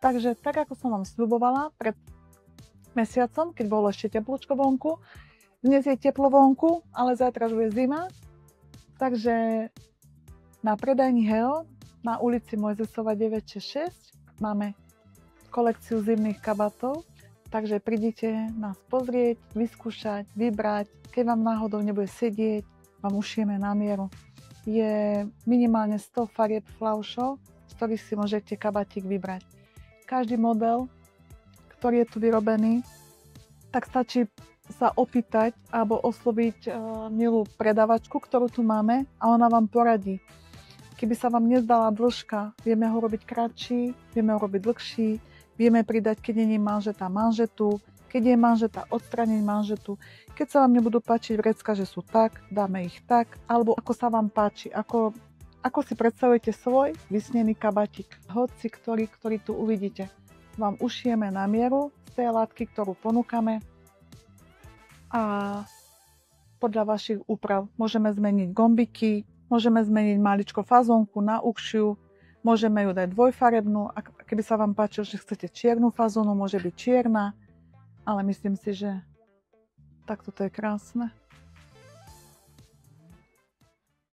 Takže tak, ako som vám sľubovala pred mesiacom, keď bolo ešte teplúčko vonku, dnes je teplo vonku, ale zajtra už je zima. Takže na predajni Heo na ulici Mojzesova 966 máme kolekciu zimných kabátov, takže prídite nás pozrieť, vyskúšať, vybrať. Keď vám náhodou nebude sedieť, vám ušijeme na mieru. Je minimálne 100 farieb flaušov, z ktorých si môžete kabátik vybrať. Každý model, ktorý je tu vyrobený, tak stačí sa opýtať alebo osloviť milú predavačku, ktorú tu máme, a ona vám poradí. Keby sa vám nezdala dĺžka, vieme ho robiť kratší, vieme ho robiť dlhší, vieme pridať, keď nie je manžeta, manžetu, keď je manžeta, odstraniť manžetu. Keď sa vám nebudú páčiť vrecka, že sú tak, dáme ich tak, alebo ako sa vám páči, ako si predstavujete svoj vysnený kabátik. Hoci ktorý tu uvidíte, vám ušijeme na mieru z tej látky, ktorú ponúkame, a podľa vašich úprav môžeme zmeniť gombiky, môžeme zmeniť maličko fazónku na uhšiu, môžeme ju dať dvojfarebnú, a keby sa vám páčilo, že chcete čiernu fazónu, môže byť čierna, ale myslím si, že takto to je krásne.